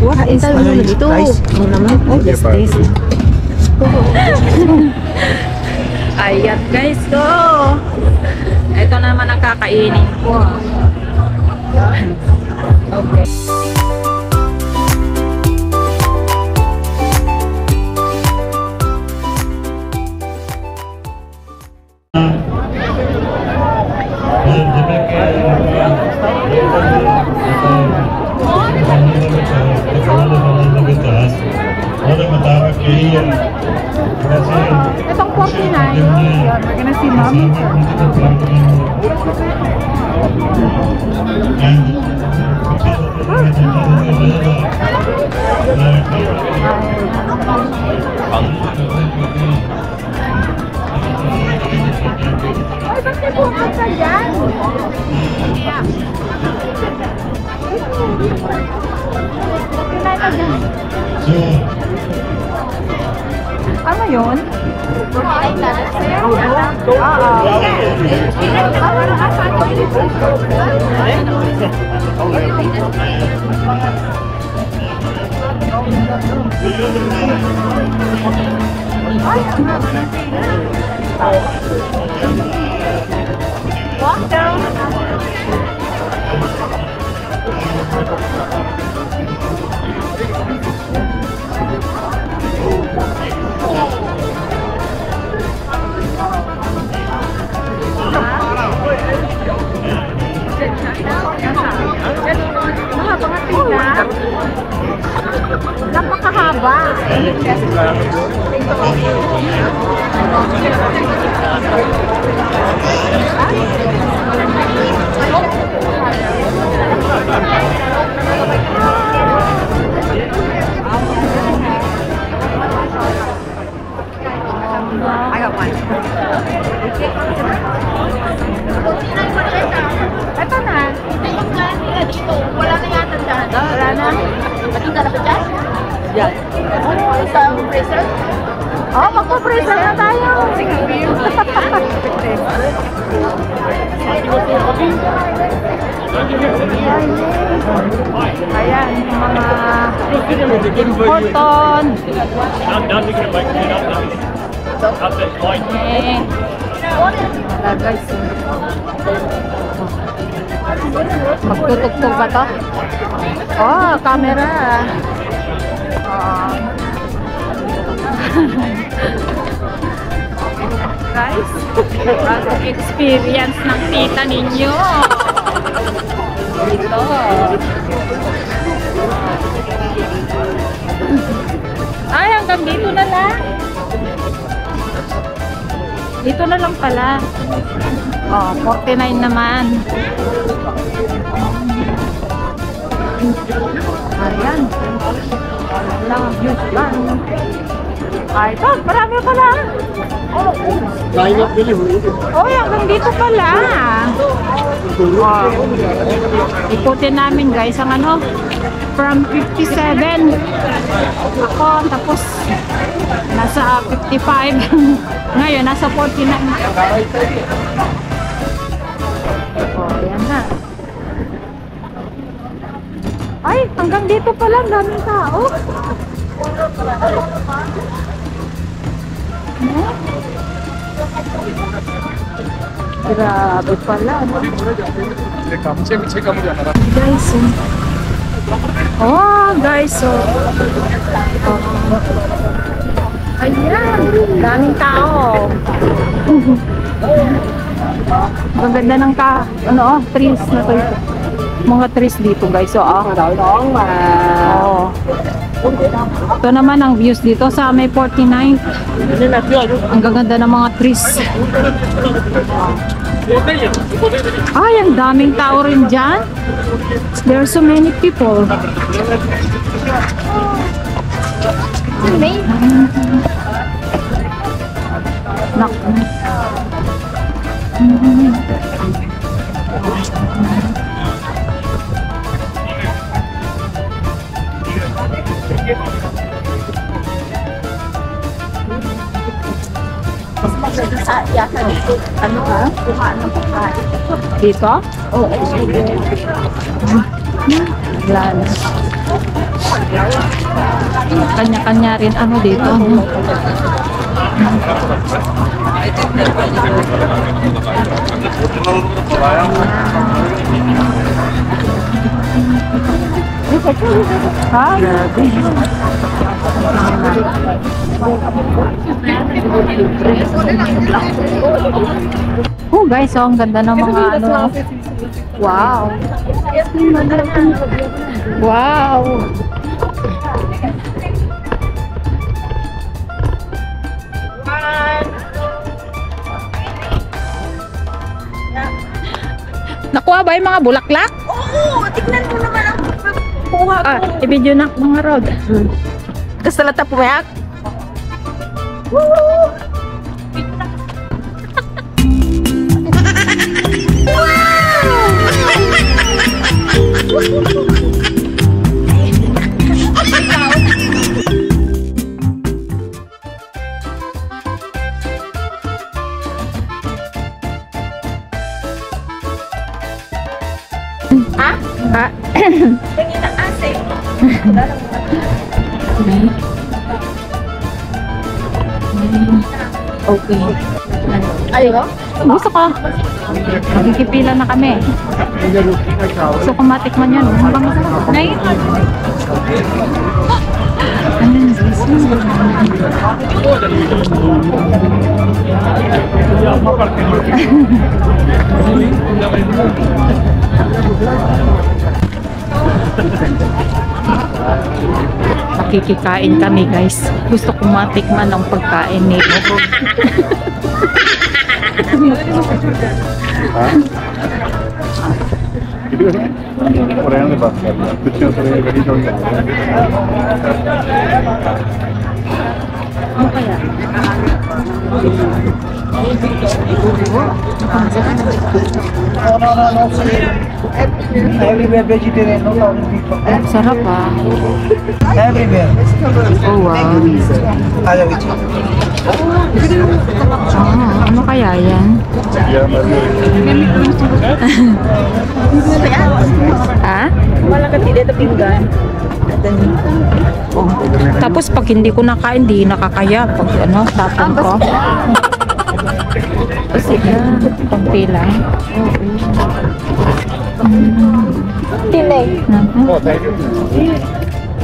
What is dito? Ano naman? Oh, yes, this. Ayan guys, go! Ito naman ang kakainin ko. Okay. Itong 49, we're gonna see mommy. Ay, ba't may bukas ka dyan? Ano yun? Walk down. Napakahaba. I got one. Ito na. Wala na yata dyan. Wala na. Matinda na ba dyan? Yan. Oh, sa freezer? Oh, magpa-freezer na tayo. Sige, ayan, yung mga cotton. Guys, magtutugtog ba to? Oh, camera. Guys, bagong experience ng tita ninyo. Ito. Ay, hanggang dito na lang. Dito na lang pala. Oh, 49 naman. Ayan. Lang views lang. Ay, ito, marami pala. Oh, hanggang dito pala. Oh. Ikutin namin guys ang ano, from 57 ako, tapos nasa 55. Ngayon, nasa 49. Oh, ayan na. Ay, hanggang dito pala, daming tao. Grabe pala. Guys, oh guys, ayan, daming tao. Ang ganda ng trees na to. Mga trees dito guys. So, ito naman ang views dito sa may 49. Ang gaganda ng mga trees. Ay, ang daming tao rin dyan. There are so many people. Mas maganda sa yata dito. Ano ha? Kuhaan ng pagkain. Dito? Oo. Wala na. Kanya-kanya rin ano dito. Ha? Grabe. Oh guys, oh, ang ganda ng mga ano. Wow. Wow. Nakuha ba yung mga bulaklak? Oo, tignan mo naman ang kuha ko. Ah, i-video na mga road. Gusto lang tayo pumayak? Ah? Tingin ang ase. Okay. Ay, ko? Gusto ko. Magkikipila na kami. Gusto ko matikman yan. Mukhang masarap. Ngayon. Ano yung Nakikikain kami guys. Gusto ko matikman ang pagkain nito. Coreano ba? Gusto sa ganito. Ano kaya? Everywhere vegetarian, no problem people. Sarap ah. Everywhere. Oh wow. Ayaw ito. Ah, ano kaya yan? Ha? Wala ka tila ito pinggan. Oh. Tapos pag hindi ko nakain, di nakakaya. Pag ano, tapon ko. Sige, konti lang. Tinay.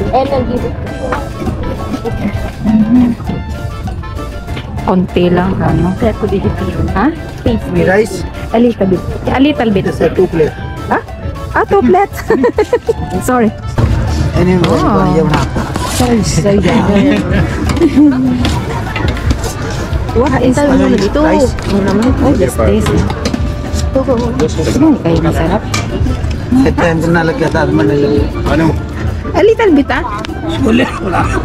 Energy. Konti lang, ano. Ha? Me rice. A little bit. A little bit. Just 2 plate. Ha? Ah, 2 plates. Sorry. Anyway, Oh. Sorry, sorry. Wah, isa mo na dito. Rice. Ano naman? Oh, yes, please. Ano kayo masarap? Ito yung nalagyan at manilagay. Ano? A little bit, ah.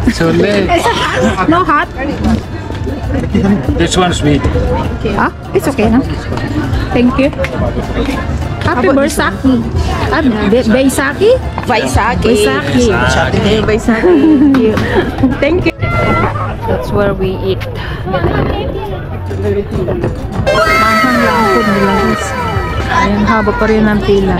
Sole. No hot? This one's sweet. Ah, it's okay na. Thank you. Happy birthday. Ah, Baisaki? Baisaki. Baisaki. Baisaki. Thank you. That's where we eat. Mahal lang food nila guys. Ayan, haba pa rin ang pila.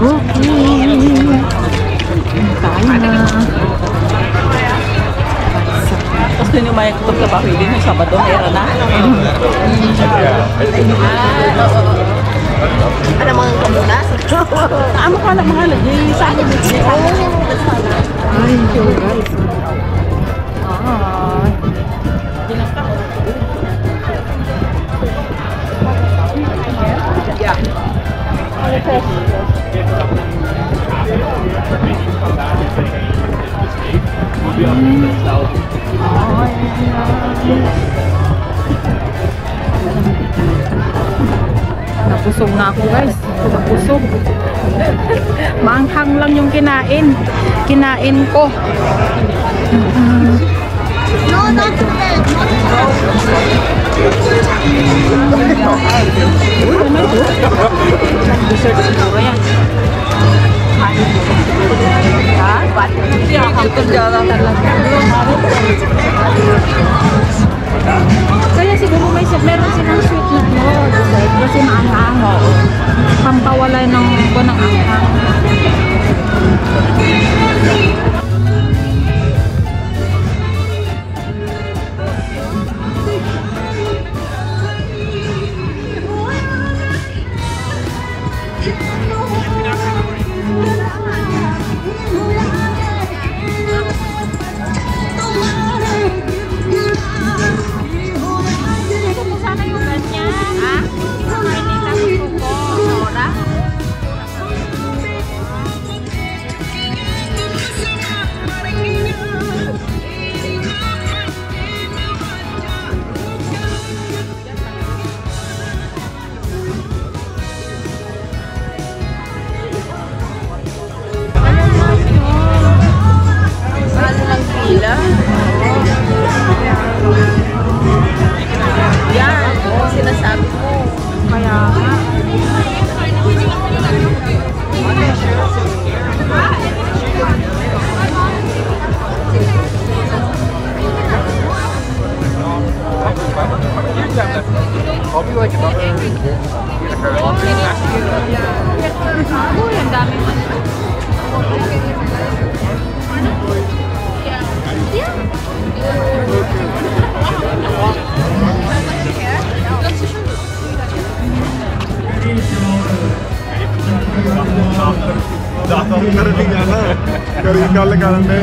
Okay. Kain na. Gusto niyo may kutub ka pa pwede ng Sabado, meron na. Ano mga kamunas? Ano ka na mga lagi sa akin? Ay, so guys. Ah. Nabusog na ako guys. Nabusog. Manghang lang yung kinain. Kinain ko. No, not today. Dessert siguro yan. Ha? Kaya siguro meron silang sweet na dessert kasi maanghang. Pampawalay ng anghang. Yan, sinasabi mo. Kaya I'll be like another. ang dami. कर भी जाना करी गल करने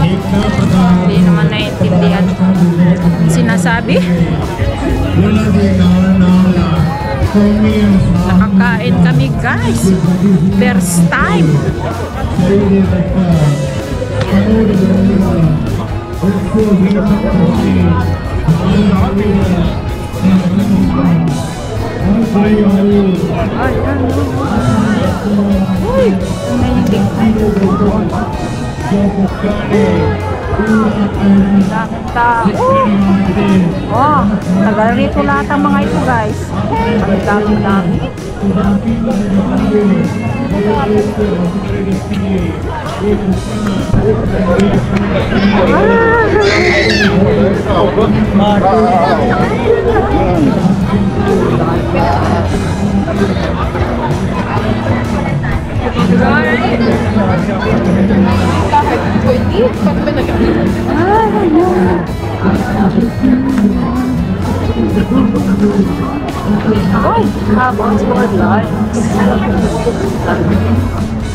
Hindi naman naiintindihan sinasabi. Nakakain kami guys. First time. Uy, oh, tagal rito lahat ang mga ito guys. Ang dami-dami. Ay, habang sport lights.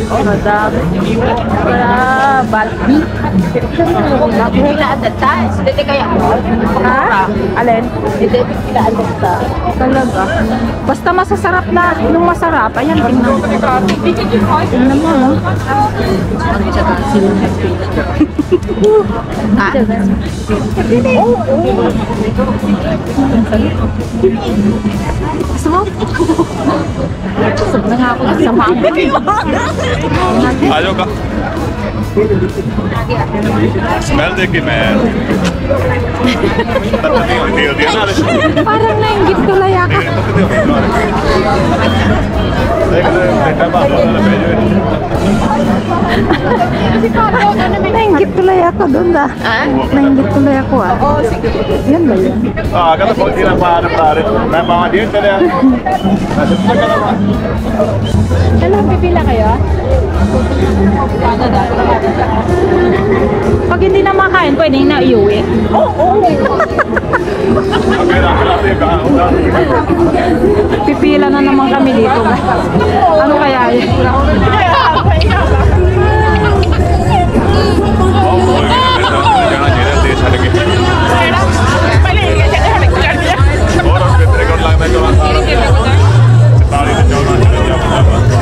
Madami. Wala, balbi. Pilaan data, hindi kaya Ha? Alin? hindi pilaan data. Talaga. Basta masasarap na, nung masarap, ayan, tingnan mo. Tingnan mo, no? Gusto mo? Gusto na nga ako sa mama. आजो का स्मेल देख के मैं नहीं होती है ना Parang nainggit tuloy ako. Nainggit tuloy ako doon da. Nainggit tuloy ako ah. Oo, sige. Yan ba yun? ah kata pag di na paano मैं मामा दिए चले Ano, pipila kayo? Pag hindi na makain, pwede na iuwi. Pipila na naman kami dito. Ano kaya yun? और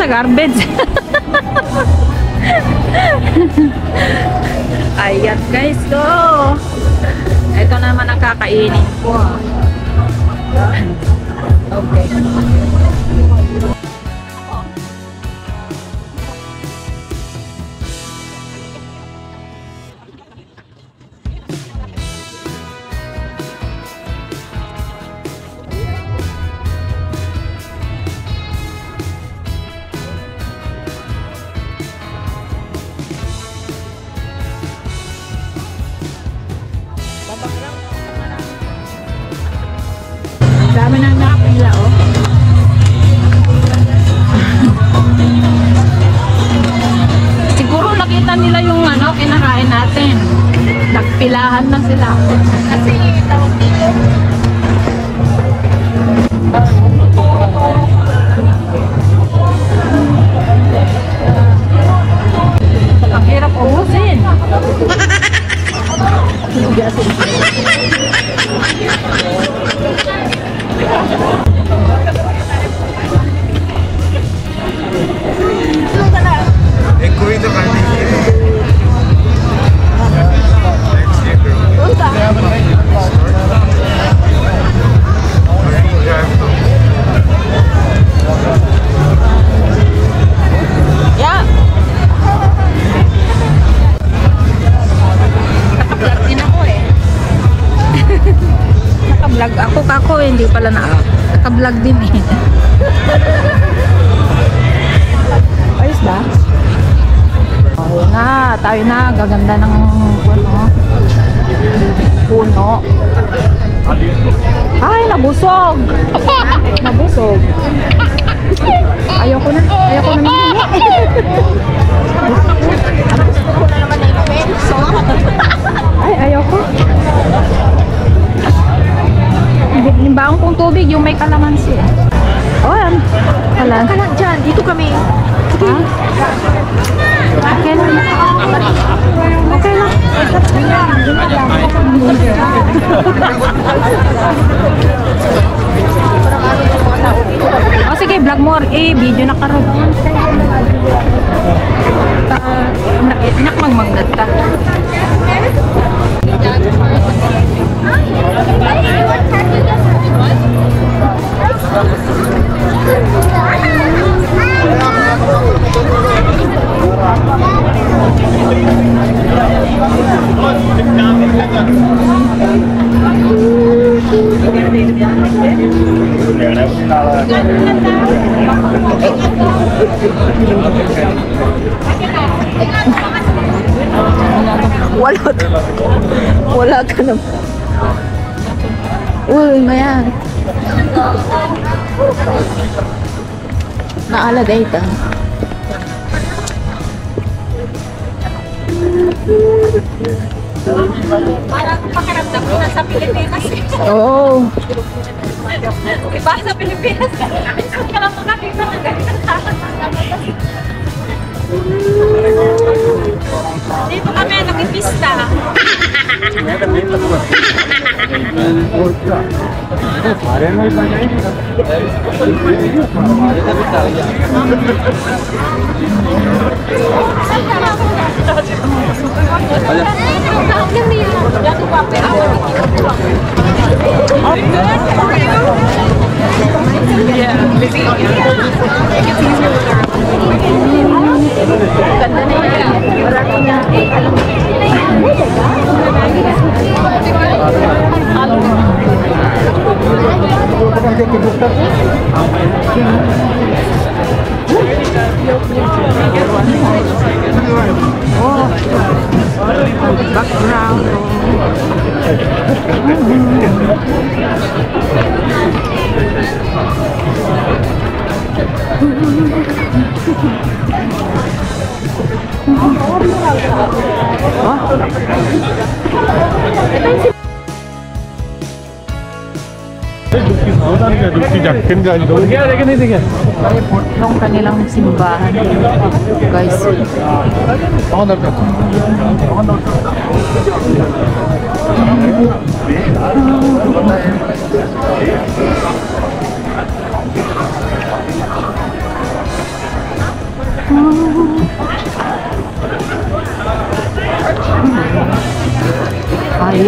sa garbage. Ayan guys, so ito naman ang kakainin ko. Okay. Dami na nakapila, oh. Siguro nakita nila yung ano, kinakain natin. Nagpilahan na sila. Kasi tawag dito. Ang hirap ubusin. कोई तो खाने की है। Yeah. Naka-vlog din ako eh. Naka-vlog ako kako eh, hindi pala na naka-vlog din eh. Ayos ba? Ayun na, tayo na, gaganda ng puno. Ay, nabusog. Nabusog. Ayoko na naman. Ay, ayoko. Yung baong kong tubig, yung may kalamansi. Oh, yan. Kalan. Kalan dyan, dito kami. Sige. Okay lang. Okay lang. Oh, sige, vlog more. Video na karoon. Inak magmagnat ka. Wala ka naman. Uy, mayan. Naalagay ka. Parang pakiramdam ko na sa Pilipinas. Oo. Diba sa Pilipinas? Saan ka lang makakita ng ganyan? Dito kami nagpipista. Ganda na yan. Marami na. Oh, background. Nung kanilang simbahan, guys.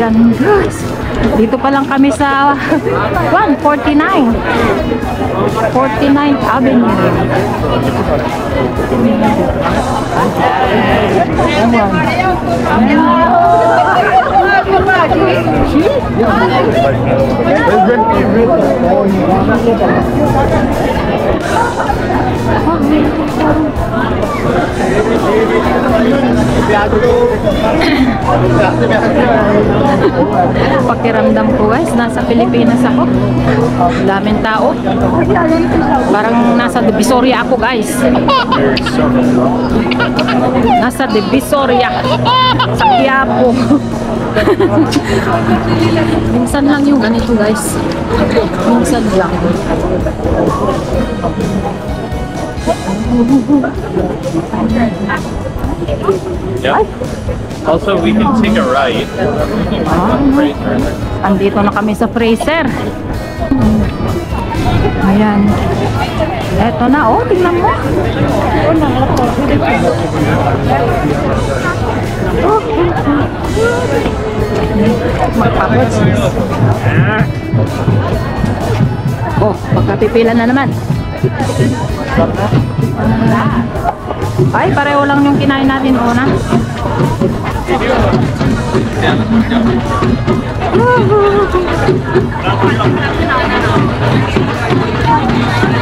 Ayan guys. Dito pa lang kami sa 149. 49th Avenue. Pakiramdam ko guys, nasa Pilipinas ako. Daming tao. Parang nasa Divisoria ako guys. Nasa Divisoria. Sa Quiapo. Minsan lang yung ganito guys. Minsan lang. Yep. Also, we can take a right. Andito na kami sa Fraser. Ayan. Eto na, oh, tingnan mo. Magpapot. Oh, magkapipila na naman. Ay, pareho lang yung kinain natin una.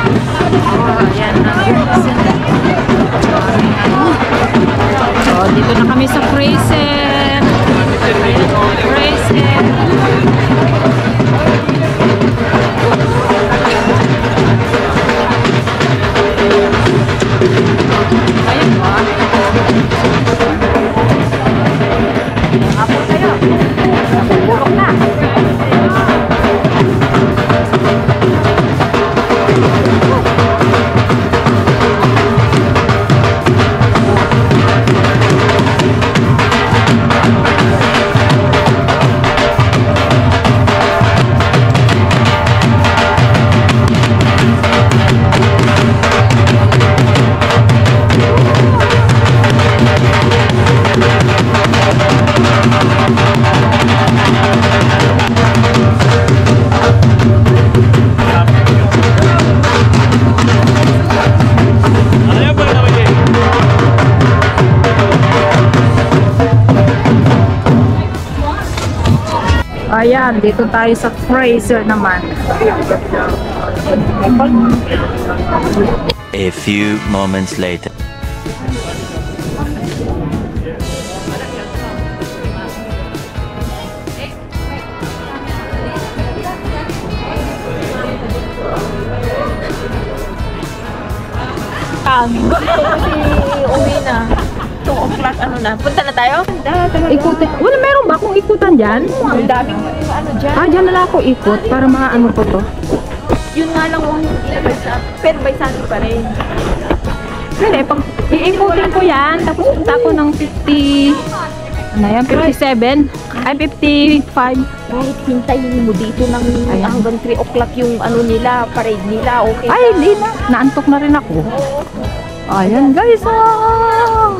Ayan na. So, dito na kami sa Fraser. Fraser. Ayan ba? Apo sa'yo. Nabubulok na. Ayan, dito tayo sa Fraser naman. A few moments later. Uwi na. 2 o'clock ano na. Punta na tayo? Ikutin. Wala, meron ba akong ikutan dyan? Ang daming ano dyan. Ah, dyan na lang ako ikot para maano ko to. Yun nga lang yung pero by Sunday pa rin. Pwede, pag iikutin ko yan, tapos punta ko ng 50, ano yan, 57, ay 55. Kahit hintayin mo dito ng Ayan. hanggang 3 o'clock yung ano nila, parade nila, okay. Ay, hindi na. Naantok na rin ako. Ayan guys, ah!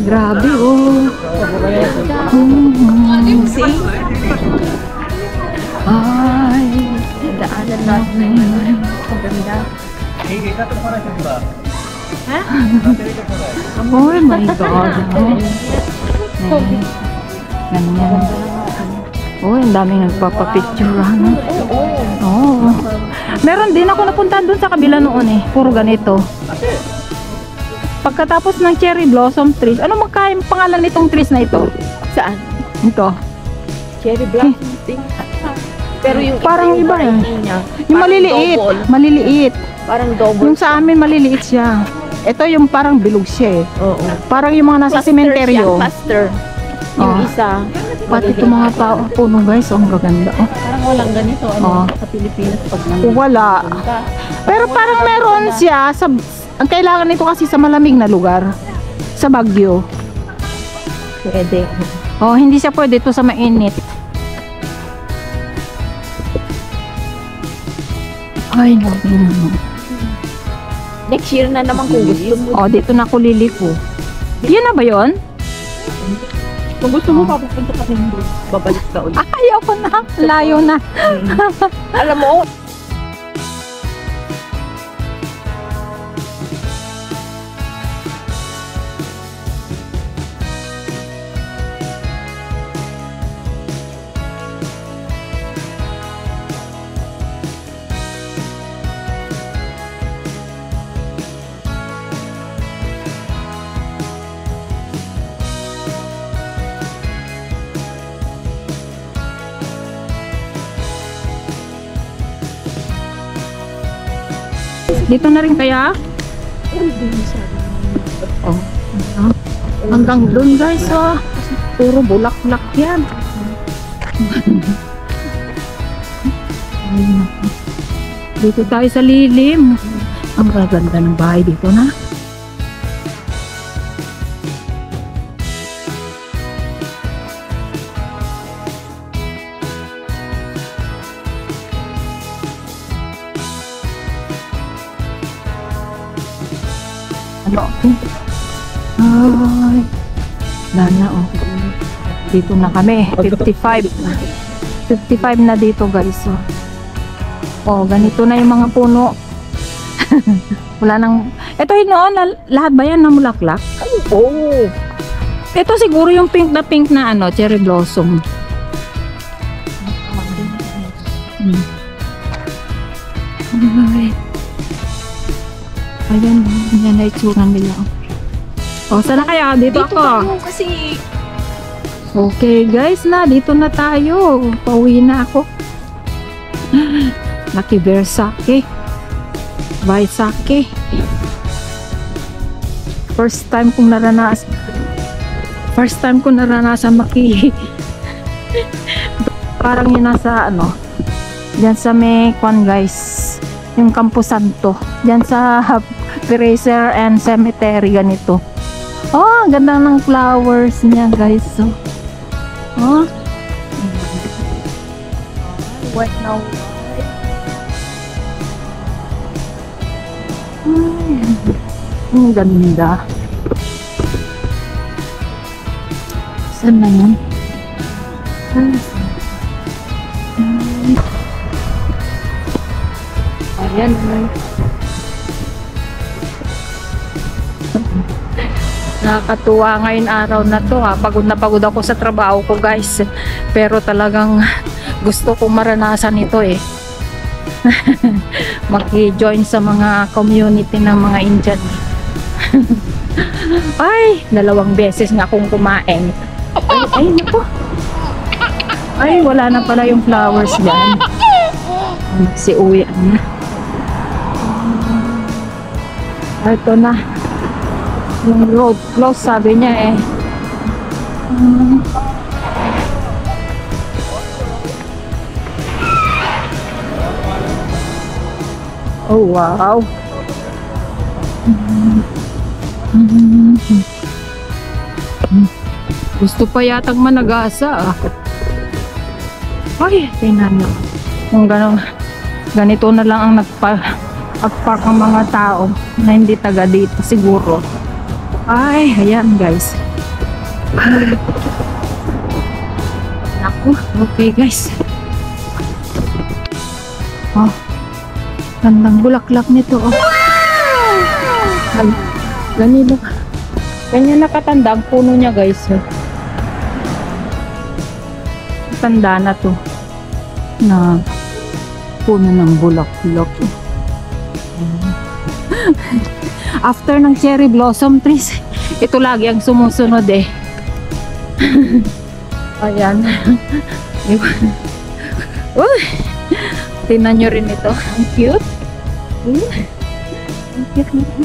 Grabe, oh. See? Ay, Daanan natin. Ang ganda. oh my God. Ganyan. Oh, ang daming nagpapapicturean. Oo. Meron din ako napuntahan dun sa kabila noon eh. Puro ganito. Pagkatapos ng cherry blossom trees, ano magkain pangalan nitong trees na ito? Saan? Ito. Cherry blossom thing. Pero yung Parang iba eh. variety niya, Yung parang maliliit. double. Maliliit. Parang double. Yung sa amin maliliit siya. Ito yung parang bilog siya eh. Oo. Parang yung mga nasa sementeryo. Cluster. Yung Oh. isa. Pati itong mga tao, puno guys, oh, ang gaganda. Oh. Parang walang ganito. Oh. Sa Pilipinas pag Wala. Pero parang meron siya sa, ang kailangan nito kasi sa malamig na lugar. Sa Baguio. pwede. Oh, hindi siya pwede ito sa mainit. Ay, naku. Next year na naman kung gusto mo. Oh, dito na ako liliko. Yan na ba yon? Kung gusto mo papupunta ka rin doon, babalik ka ulit. Ayaw ko na. Layo na. Alam mo, Dito na rin kaya? Oh. Hanggang doon guys, oh. Puro bulak-bulak yan. Dito tayo sa lilim. Ang gaganda ng bahay dito na. Ano? Ay. Lana, oh. Dito na kami. 55. 55 na dito, guys. Oh, oh ganito na yung mga puno. Wala nang... Ito yun, no? Lahat ba yan na mulaklak? oh, Ito siguro yung pink na ano, cherry blossom. Ay. Ayan, yan na itsura nila. O, saan na kaya? Dito ako. kasi Okay guys na, dito na tayo. Pauwi na ako. Lucky Bear Sake. Bye Sake. First time kong naranasan maki. Parang yun nasa ano, diyan sa may kwan guys, yung Campo Santo, diyan sa Fraser and Cemetery, ganito. Oh, ang ganda ng flowers niya guys. So, oh. what now? Ang ganda. Saan na yan? Ayan. Nakakatuwa ngayon araw na to ha. Pagod na pagod ako sa trabaho ko guys. Pero talagang gusto kong maranasan ito eh. Maki-join sa mga community ng mga Indian. Ay, 2 beses nga akong kumain. Ay, naku. Ay, wala na pala yung flowers dyan. Si uwi na. Ito na. Yung road close, sabi niya eh. Oh, wow. Gusto pa yatang managasa ah. Ay, tingnan nyo. Kung ganito na lang ang nagpa-park ang mga tao na hindi taga dito siguro. Ay, ayan guys. Naku, okay guys. Oh, gandang bulaklak nito. Oh. Ay, ganito. Ganyan nakatanda ang puno niya guys. Tanda na to. Na puno ng bulaklak. After ng cherry blossom trees, ito lagi ang sumusunod eh. Ayan. Tingnan nyo rin ito. Ang cute. Ang cute nito.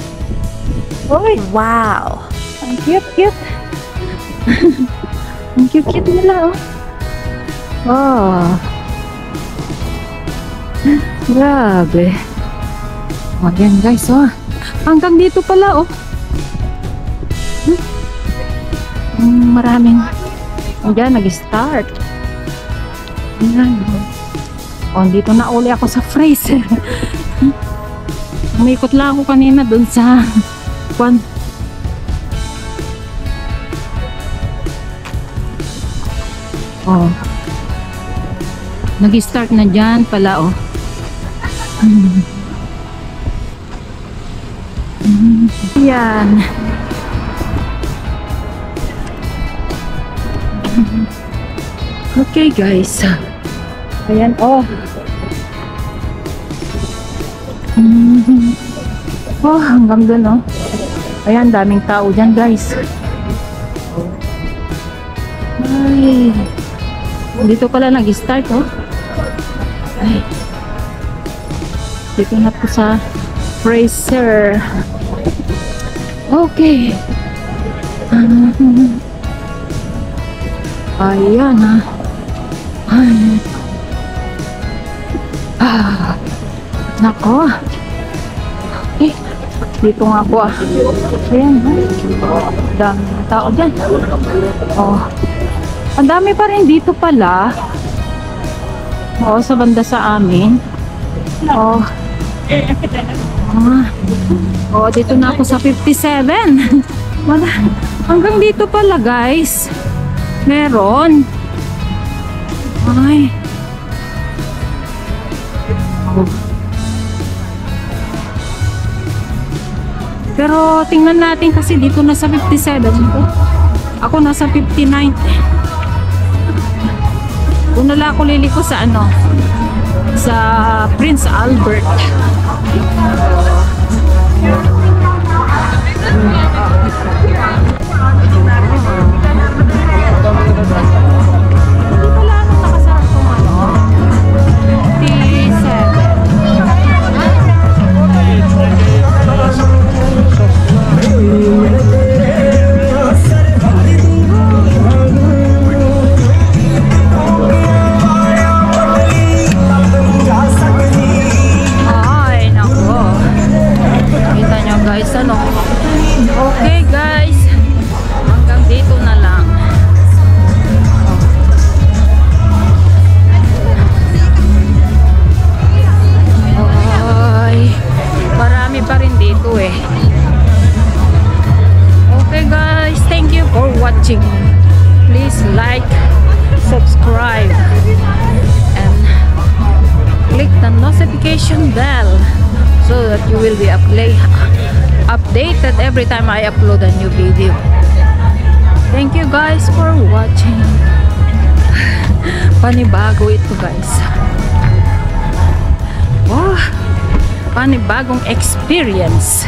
Uy, wow. Ang cute. Ang cute nila oh. Oh. Grabe. Ayan guys oh. Hanggang dito pala oh. Maraming. Ayan, nag-start. Ayan. Oh, dito na uli ako sa Fraser. Umikot lang ako kanina dun sa Oh. Nag-start na dyan pala, oh. Yan. Okay, guys. Ayan, oh. Oh, hanggang dun, oh. Ayan, daming tao dyan, guys. Ay. Dito pala nag-start, oh. Ay. Dito na po sa Fraser. Okay. Ayan, ha. Ay. Nako. Okay. Dito nga po, ah. Ayan, ha. Dami na tao dyan. Oh. Ang dami pa rin dito pala. Oo, sa banda sa amin. Oh. Oh, dito na ako sa 57. Wala. Hanggang dito pala, guys. Meron. Ay. Oh. Pero tingnan natin kasi dito na sa 57. Ako nasa 59. Unala ako liliko sa ano, sa Prince Albert. Hindi pala anong nakasarap kong ano, 57. Ay, nako. Kita nyo, guys, ano. Okay, guys. Hanggang dito na lang. Ay, marami pa rin dito eh. Okay, guys. Thank you for watching. Please like, subscribe, and click the notification bell so that you will be updated every time I upload a new video. Thank you guys for watching. Panibago ito, guys. Wow, panibagong experience.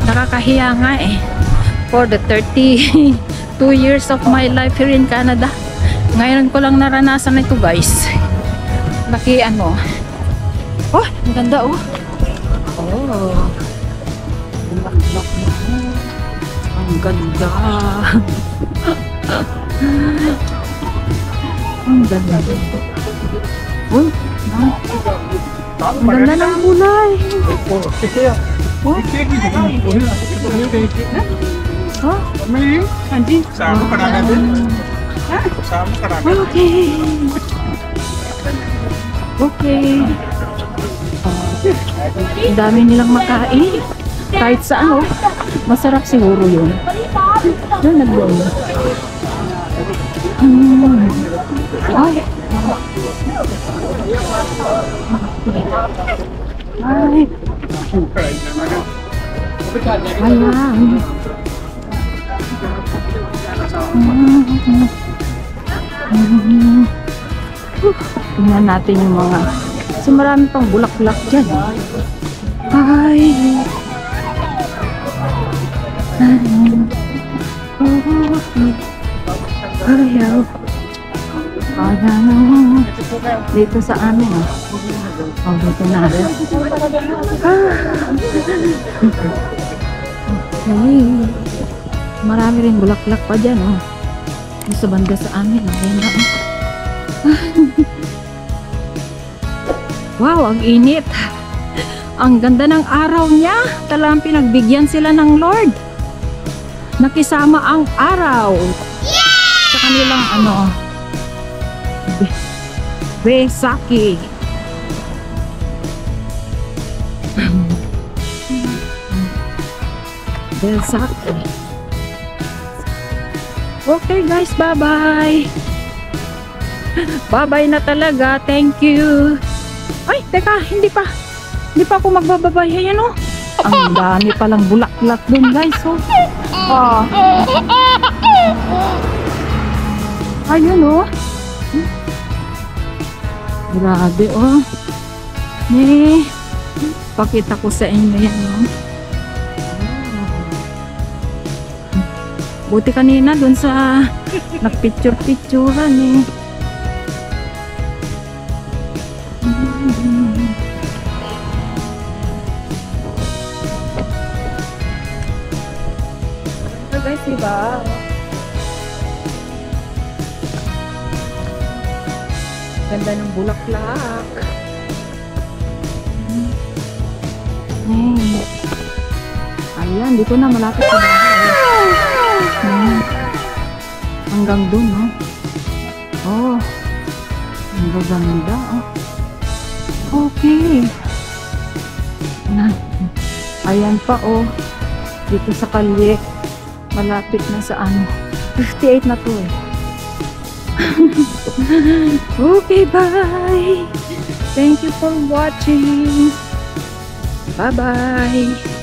Nakakahiya nga eh. For the 32 years of my life here in Canada, ngayon ko lang naranasan ito, guys. Laki ano. Oh, ang ganda, oh. Oh. Ang ganda. Ang ganda. Uy, ang ganda ng kulay. Oh. Oh. Okay. Okay. Ang dami nilang makain. Kahit sa ano, masarap siguro yun. Yun, nag-roll. Ay. Ay. Ayan. Tingnan natin yung mga, kasi marami pang bulak-bulak dyan. Ay. Ayaw. Ayaw. Dito sa amin. Oh, dito na. Okay. Marami rin bulak-bulak pa dyan. Oh. Sa banda sa amin. Ayan na. Wow, ang init. Ang ganda ng araw niya. Talagang pinagbigyan sila ng Lord. Nakisama ang araw. Sa kanilang ano, Besaki. Besaki. Okay guys, bye-bye. Bye-bye na talaga. Thank you. Ay, teka, hindi pa ako magbababay. Ayan o. Ang dami palang bulaklak dun, guys. Oh. Ayun o. Grabe oh. Pakita ko sa inyo yan oh. Buti kanina dun sa nagpicture-picturean eh. Ito guys, diba? Ganda ng bulaklak. Ayan, dito na malapit sa bahay. Hanggang dun, no? Oh. Ang gaganda, oh. Okay. Ayan pa, oh. Dito sa kalye. Malapit na sa ano. 58 na to, eh. Okay, bye. Thank you for watching. Bye-bye.